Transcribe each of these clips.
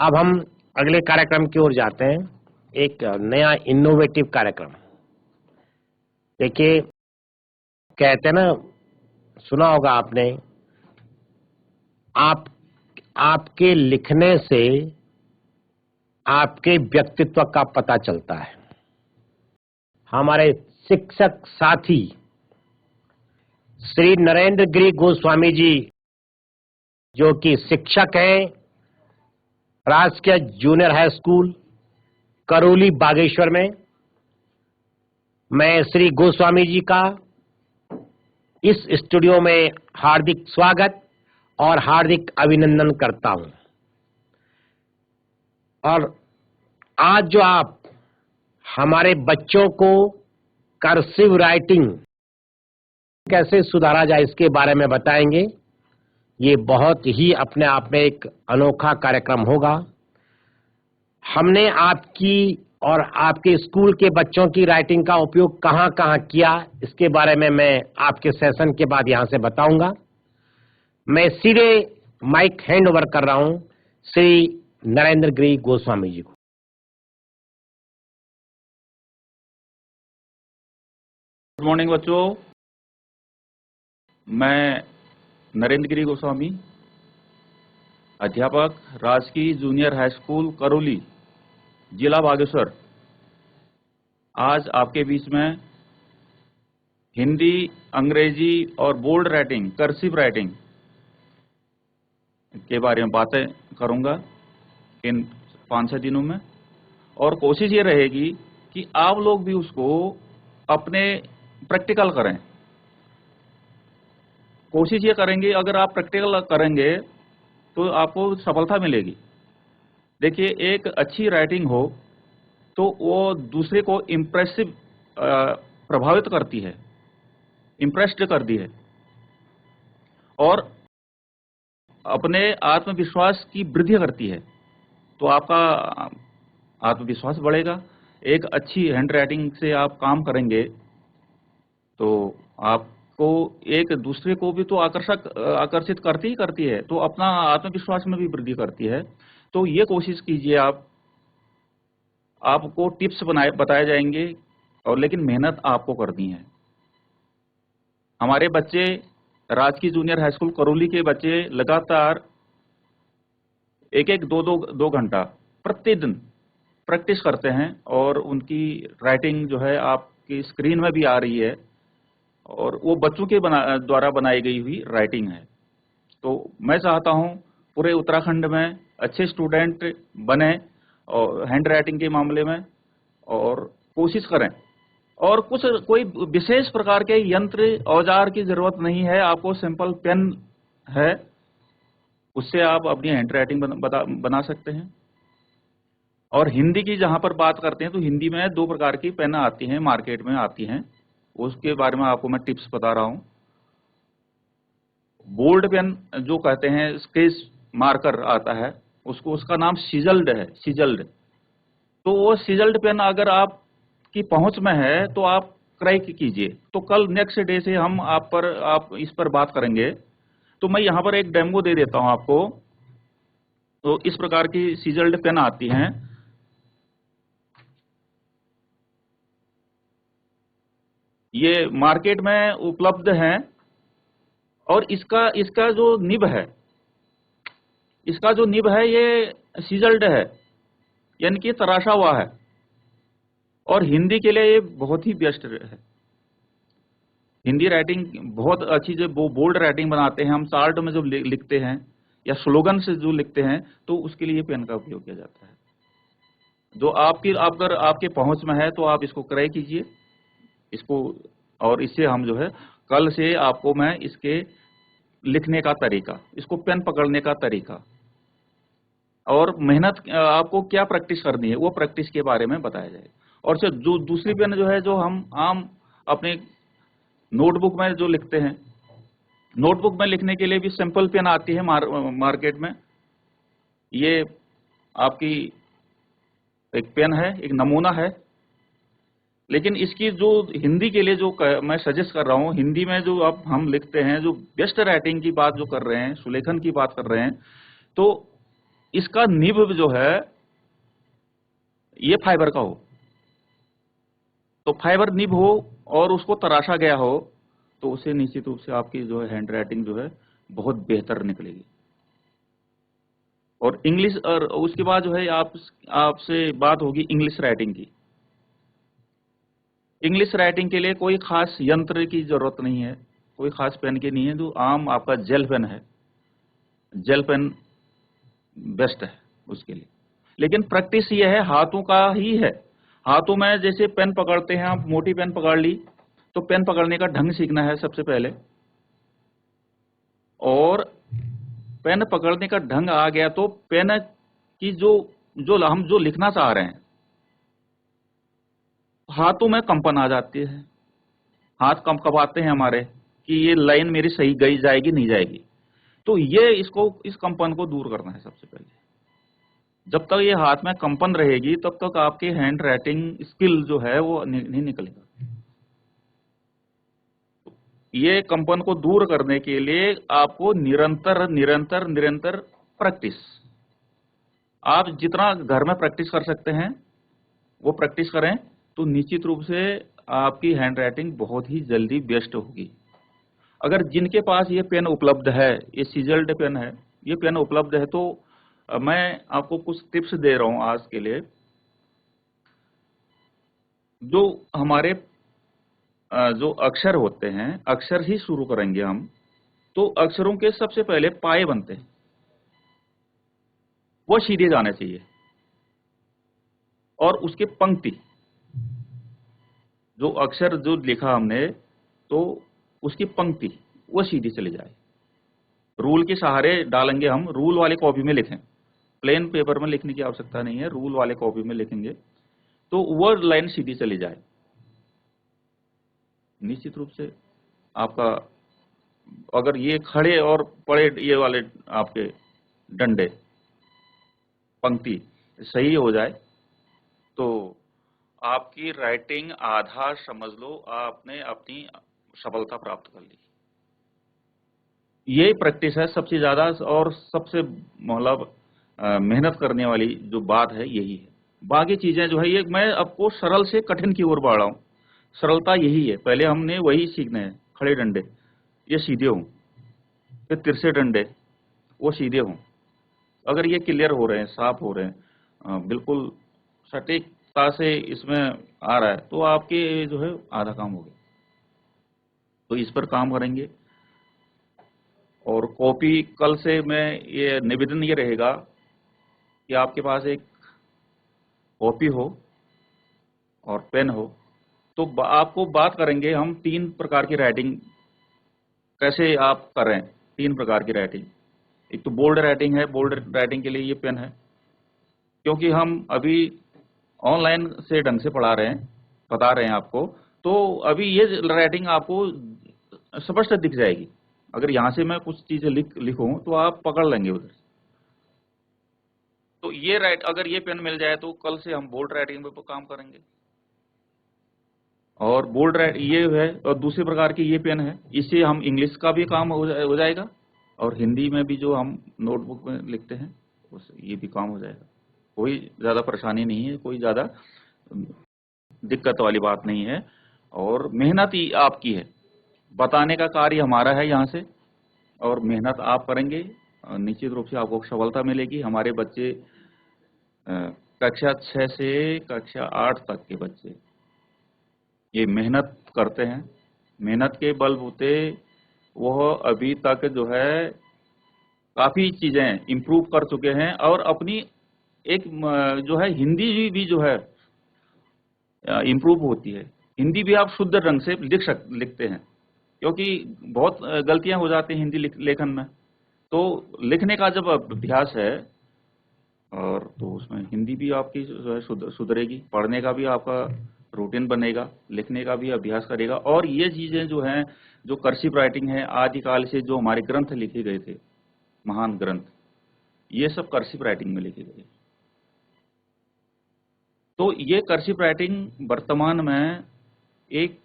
अब हम अगले कार्यक्रम की ओर जाते हैं, एक नया इनोवेटिव कार्यक्रम। देखिए, कहते हैं ना, सुना होगा आपने, आपके लिखने से आपके व्यक्तित्व का पता चलता है। हमारे शिक्षक साथी श्री नरेंद्र गिरी गोस्वामी जी, जो कि शिक्षक हैं राजकीय junior high school Karauli Bageshwar में, मैं श्री गोस्वामी जी का इस स्टूडियो में हार्दिक स्वागत और हार्दिक अभिनंदन करता हूं। और आज जो आप हमारे बच्चों को कर्सिव राइटिंग कैसे सुधारा जाए इसके बारे में बताएंगे, ये बहुत ही अपने आप में एक अनोखा कार्यक्रम होगा। हमने आपकी और आपके स्कूल के बच्चों की राइटिंग का उपयोग कहां-कहां किया, इसके बारे में मैं आपके सेशन के बाद यहां से बताऊंगा। मैं सीधे माइक हैंड ओवर कर रहा हूं श्री नरेंद्र गिरी गोस्वामी जी को। गुड मॉर्निंग बच्चों, मैं नरेंद्र गिरी गोस्वामी, अध्यापक राजकीय जूनियर हाई स्कूल करौली, जिला बागेश्वर, आज आपके बीच में हिंदी, अंग्रेजी और बोल्ड राइटिंग, कर्सिव राइटिंग के बारे में बातें करूंगा इन 5-6 दिनों में। और कोशिश ये रहेगी कि आप लोग भी उसको अपने प्रैक्टिकल करें। कोशिश ये करेंगे, अगर आप प्रैक्टिकल करेंगे तो आपको सफलता मिलेगी। देखिए, एक अच्छी राइटिंग हो तो वो दूसरे को इम्प्रेसिव प्रभावित करती है, इम्प्रेस्ड करती है और अपने आत्मविश्वास की वृद्धि करती है, तो आपका आत्मविश्वास बढ़ेगा। एक अच्छी हैंड राइटिंग से आप काम करेंगे तो आपको एक दूसरे को भी तो आकर्षित करती है, तो अपना आत्मविश्वास में भी वृद्धि करती है। तो ये कोशिश कीजिए, आपको टिप्स बताए जाएंगे और लेकिन मेहनत आपको करनी है। हमारे बच्चे राजकीय जूनियर हाई स्कूल करौली के बच्चे लगातार एक 2 घंटा प्रतिदिन प्रैक्टिस करते हैं और उनकी राइटिंग जो है आपकी स्क्रीन में भी आ रही है और वो बच्चों के द्वारा बनाई गई हुई राइटिंग है। तो मैं चाहता हूं पूरे उत्तराखंड में अच्छे स्टूडेंट बने और हैंड राइटिंग के मामले में, और कोशिश करें। और कोई विशेष प्रकार के यंत्र औजार की जरूरत नहीं है, आपको सिंपल पेन है, उससे आप अपनी हैंड राइटिंग बना सकते हैं। और हिंदी की जहां पर बात करते हैं तो हिंदी में 2 प्रकार की पेन आती हैं, मार्केट में आती हैं, उसके बारे में आपको मैं टिप्स बता रहा हूं। बोल्ड पेन जो कहते हैं, स्केच मार्कर आता है, उसका नाम सिजल्ड है, सिजल्ड। तो वो सिजल्ड पेन अगर आपकी पहुंच में है तो आप क्रय कीजिए। तो कल नेक्स्ट डे से हम आप इस पर बात करेंगे। तो मैं यहाँ पर एक डेमो दे देता हूं आपको। तो इस प्रकार की सिजल्ड पेन आती हैं। ये मार्केट में उपलब्ध हैं और इसका जो निब है, ये सिजल्ड है, यानी कि तराशा हुआ है, और हिंदी के लिए ये बहुत ही बेस्ट है। हिंदी राइटिंग बहुत अच्छी, जो बोल्ड राइटिंग बनाते हैं हम, चार्ट में जो लिखते हैं या स्लोगन से जो लिखते हैं, तो उसके लिए पेन का उपयोग किया जाता है। जो अगर आपके पहुंच में है तो आप इसको क्रय कीजिए इसको, और इससे हम जो है कल से आपको मैं इसके लिखने का तरीका, इसको पेन पकड़ने का तरीका और मेहनत आपको क्या प्रैक्टिस करनी है, वो प्रैक्टिस के बारे में बताया जाएगा। और जो दूसरी पेन जो है, जो हम आम अपने नोटबुक में जो लिखते हैं, नोटबुक में लिखने के लिए भी सिंपल पेन आती है मार्केट में। ये आपकी एक पेन है, एक नमूना है, लेकिन इसकी जो हिंदी के लिए जो मैं सजेस्ट कर रहा हूँ, हिंदी में जो अब हम लिखते हैं, जो बेस्ट राइटिंग की बात जो कर रहे हैं, सुलेखन की बात कर रहे हैं, तो इसका निब जो है ये फाइबर का हो, तो फाइबर निब हो और उसको तराशा गया हो, तो उसे निश्चित रूप से आपकी जो है हैंड राइटिंग जो है बहुत बेहतर निकलेगी। और इंग्लिश, और उसके बाद जो है आपसे बात होगी इंग्लिश राइटिंग की। इंग्लिश राइटिंग के लिए कोई खास यंत्र की जरूरत नहीं है, कोई खास पेन की नहीं है, जो आम आपका जेल पेन है, जेल पेन बेस्ट है उसके लिए। लेकिन प्रैक्टिस ये है, हाथों का ही है। हाथों में जैसे पेन पकड़ते हैं आप, मोटी पेन पकड़ ली तो पेन पकड़ने का ढंग सीखना है सबसे पहले, और पेन पकड़ने का ढंग आ गया तो पेन की हम जो लिखना चाह रहे हैं, हाथों में कंपन आ जाती है, हाथ कंपाते हैं हमारे कि ये लाइन मेरी सही गई जाएगी नहीं जाएगी। तो इस कंपन को दूर करना है सबसे पहले। जब तक ये हाथ में कंपन रहेगी तब तक आपकी हैंड राइटिंग स्किल जो है वो नहीं निकलेगा। ये कंपन को दूर करने के लिए आपको निरंतर निरंतर निरंतर प्रैक्टिस, आप जितना घर में प्रैक्टिस कर सकते हैं वो प्रैक्टिस करें, तो निश्चित रूप से आपकी हैंड राइटिंग बहुत ही जल्दी बेस्ट होगी। अगर जिनके पास ये पेन उपलब्ध है, ये सीजल्ड पेन है, ये पेन उपलब्ध है, तो मैं आपको कुछ टिप्स दे रहा हूं आज के लिए। जो हमारे जो अक्षर होते हैं, अक्षर ही शुरू करेंगे हम, तो अक्षरों के सबसे पहले पाए बनते हैं, वो सीधे जाने चाहिए, और उसके पंक्ति, जो अक्षर जो लिखा हमने तो उसकी पंक्ति वो सीधी चली जाए। रूल के सहारे डालेंगे हम, रूल वाले कॉपी में लिखें, प्लेन पेपर में लिखने की आवश्यकता नहीं है, रूल वाले कॉपी में लिखेंगे तो वो लाइन सीधी चली जाए। निश्चित रूप से आपका, अगर ये खड़े और पड़े ये वाले आपके डंडे पंक्ति सही हो जाए तो आपकी राइटिंग आधा समझ लो आपने अपनी सफलता प्राप्त कर ली। यही प्रैक्टिस है सबसे ज्यादा, और सबसे मतलब मेहनत करने वाली जो बात है यही है। बाकी चीजें जो है ये मैं आपको सरल से कठिन की ओर बढ़ रहा हूं, सरलता यही है। पहले हमने वही सीखने हैं, खड़े डंडे ये सीधे हों, फिर तिरछे डंडे वो सीधे हों। अगर ये क्लियर हो रहे हैं, साफ हो रहे हैं, बिल्कुल सटीकता से इसमें आ रहा है, तो आपके जो है आधा काम हो गया। तो इस पर काम करेंगे। और कॉपी, कल से मैं ये निवेदन ये रहेगा कि आपके पास एक कॉपी हो और पेन हो, तो आपको बात करेंगे हम 3 प्रकार की राइटिंग कैसे आप करें। 3 प्रकार की राइटिंग, एक तो बोल्ड राइटिंग है, बोल्ड राइटिंग के लिए ये पेन है, क्योंकि हम अभी ऑनलाइन से ढंग से पढ़ा रहे हैं, बता रहे हैं आपको, तो अभी ये राइटिंग आपको स्पष्ट दिख जाएगी। अगर यहाँ से मैं कुछ चीजें लिखूं तो आप पकड़ लेंगे उधर। तो ये अगर ये पेन मिल जाए तो कल से हम बोल्ड राइटिंग पे काम करेंगे। और बोल्ड ये है, और दूसरे प्रकार की ये पेन है, इससे हम इंग्लिश का भी काम हो जाएगा, और हिंदी में भी जो हम नोटबुक में लिखते हैं ये भी काम हो जाएगा। कोई ज्यादा परेशानी नहीं है, कोई ज्यादा दिक्कत वाली बात नहीं है, और मेहनत ही आपकी है, बताने का कार्य हमारा है यहाँ से, और मेहनत आप करेंगे निश्चित रूप से आपको सफलता मिलेगी। हमारे बच्चे कक्षा 6 से कक्षा 8 तक के बच्चे ये मेहनत करते हैं, मेहनत के बलबूते वह अभी तक जो है काफी चीजें इम्प्रूव कर चुके हैं, और अपनी एक जो है हिंदी भी जो है इम्प्रूव होती है। हिंदी भी आप शुद्ध ढंग से लिखते हैं, क्योंकि बहुत गलतियां हो जाती हैं हिंदी लेखन में, तो लिखने का जब अभ्यास है और तो उसमें हिंदी भी आपकी जो है सुधरेगी, पढ़ने का भी आपका रूटीन बनेगा, लिखने का भी अभ्यास करेगा। और ये चीजें जो हैं, जो कर्सिव राइटिंग है, आदिकाल से जो हमारे ग्रंथ लिखे गए थे, महान ग्रंथ, ये सब कर्सिव राइटिंग में लिखे गए। तो ये कर्सिव राइटिंग वर्तमान में एक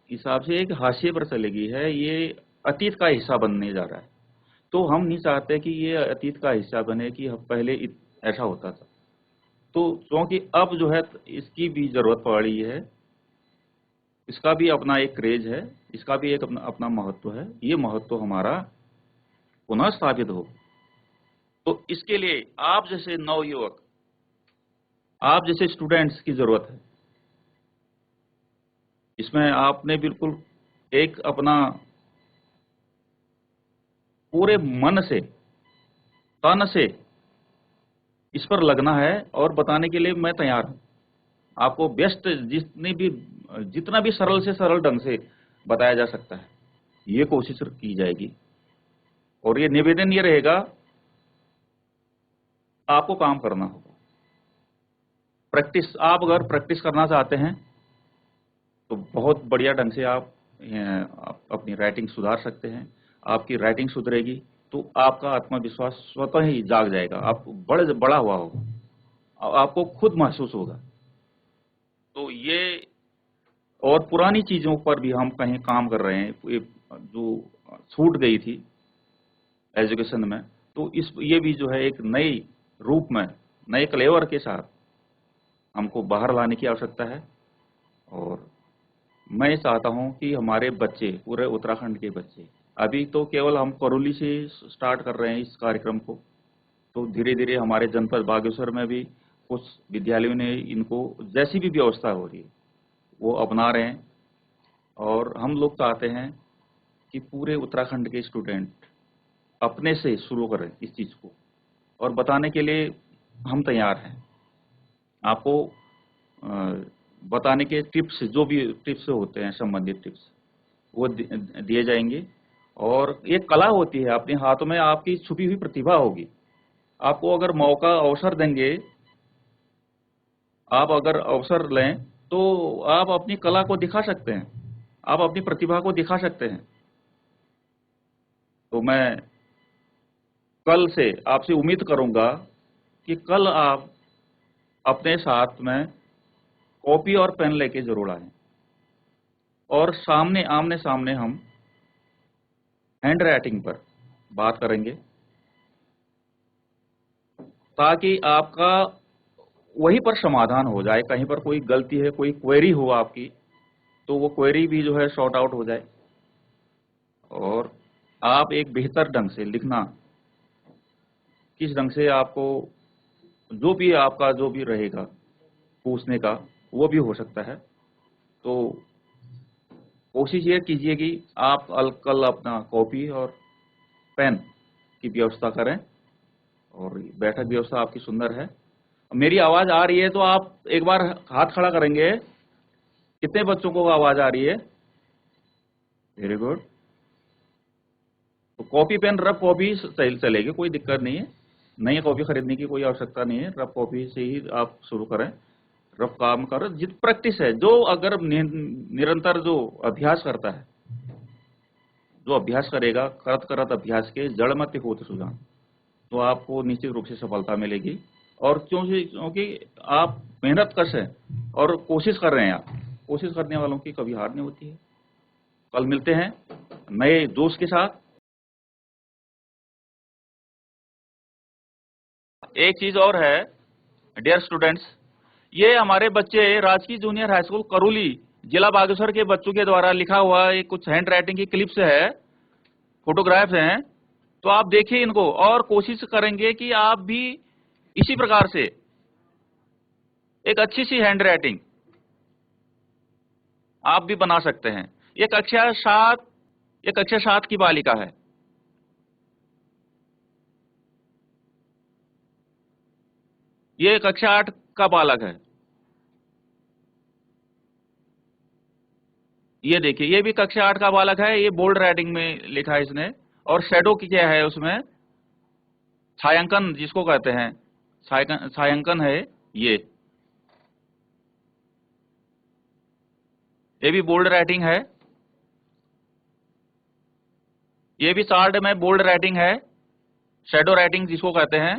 हिसाब से एक हाशिए पर चलेगी है, ये अतीत का हिस्सा बनने जा रहा है। तो हम नहीं चाहते कि ये अतीत का हिस्सा बने कि पहले ऐसा होता था। तो क्योंकि अब जो है इसकी भी जरूरत पड़ रही है, इसका भी अपना एक क्रेज है, इसका भी एक अपना महत्व है। ये महत्व हमारा पुनः स्थापित हो, तो इसके लिए आप जैसे नवयुवक, आप जैसे स्टूडेंट्स की जरूरत है। इसमें आपने बिल्कुल एक अपना पूरे मन से, तन से इस पर लगना है, और बताने के लिए मैं तैयार हूं। आपको व्यस्त जितना भी सरल से सरल ढंग से बताया जा सकता है, ये कोशिश की जाएगी। और ये निवेदन ये रहेगा, आपको काम करना होगा। प्रैक्टिस, आप अगर प्रैक्टिस करना चाहते हैं तो बहुत बढ़िया ढंग से आप अपनी राइटिंग सुधार सकते हैं। आपकी राइटिंग सुधरेगी तो आपका आत्मविश्वास स्वतः ही जाग जाएगा, आप बड़ा हुआ होगा, आपको खुद महसूस होगा। तो ये, और पुरानी चीजों पर भी हम कहीं काम कर रहे हैं, जो छूट गई थी एजुकेशन में, तो ये भी जो है एक नई रूप में, नए क्लेवर के साथ हमको बाहर लाने की आवश्यकता है। और मैं चाहता हूं कि हमारे बच्चे, पूरे उत्तराखंड के बच्चे, अभी तो केवल हम करौली से स्टार्ट कर रहे हैं इस कार्यक्रम को, तो धीरे धीरे हमारे जनपद बागेश्वर में भी कुछ विद्यालयों ने इनको, जैसी भी व्यवस्था हो रही है वो अपना रहे हैं। और हम लोग चाहते हैं कि पूरे उत्तराखंड के स्टूडेंट अपने से शुरू करें इस चीज को, और बताने के लिए हम तैयार हैं। आपको बताने के टिप्स, जो भी टिप्स होते हैं, संबंधित टिप्स, वो दिए जाएंगे। और ये कला होती है, अपने हाथों में आपकी छुपी हुई प्रतिभा होगी। आपको अगर मौका, अवसर देंगे, आप अगर अवसर लें तो आप अपनी कला को दिखा सकते हैं, आप अपनी प्रतिभा को दिखा सकते हैं। तो मैं कल से आपसे उम्मीद करूंगा कि कल आप अपने साथ में कॉपी और पेन लेके जरूर आएं, और आमने सामने हम हैंड राइटिंग पर बात करेंगे, ताकि आपका वहीं पर समाधान हो जाए। कहीं पर कोई गलती है, कोई क्वेरी हो आपकी, तो वो क्वेरी भी जो है सॉर्ट आउट हो जाए, और आप एक बेहतर ढंग से लिखना, किस ढंग से आपको, जो भी आपका जो भी रहेगा पूछने का, वो भी हो सकता है। तो कोशिश ये कीजिए कि आप कल अपना कॉपी और पेन की व्यवस्था करें, और बैठक व्यवस्था आपकी सुंदर है। मेरी आवाज आ रही है तो आप एक बार हाथ खड़ा करेंगे। कितने बच्चों को आवाज आ रही है? Very good. तो कॉपी पेन, रफ कॉपी चलेगी, कोई दिक्कत नहीं है। नई कॉपी खरीदने की कोई आवश्यकता नहीं है, रफ कॉपी से ही आप शुरू करें, रफ काम करो। जित प्रैक्टिस है, जो अगर निरंतर जो अभ्यास करता है, जो अभ्यास करेगा, करत करत अभ्यास के जड़ मत होत सुजान, तो आपको निश्चित रूप से सफलता मिलेगी। और क्योंकि आप मेहनत कश हैं और कोशिश कर रहे हैं, आप कोशिश करने वालों की कभी हार नहीं होती है। कल मिलते हैं नए जोश के साथ। एक चीज और है डियर स्टूडेंट्स, ये हमारे बच्चे राजकीय जूनियर हाई स्कूल करौली, जिला बागेश्वर के बच्चों के द्वारा लिखा हुआ एक कुछ हैंड राइटिंग की क्लिप्स है, फोटोग्राफ्स हैं। तो आप देखिए इनको, और कोशिश करेंगे कि आप भी इसी प्रकार से एक अच्छी सी हैंड राइटिंग आप भी बना सकते हैं। ये कक्षा 7 की बालिका है। ये कक्षा 8 का बालक है। ये देखिए, ये भी कक्षा 8 का बालक है। ये बोल्ड राइटिंग में लिखा है इसने, और शेडो की क्या है उसमें, छायांकन जिसको कहते हैं, छायांकन है ये भी बोल्ड राइटिंग है। ये भी चार्ट में बोल्ड राइटिंग है, शेडो राइटिंग जिसको कहते हैं।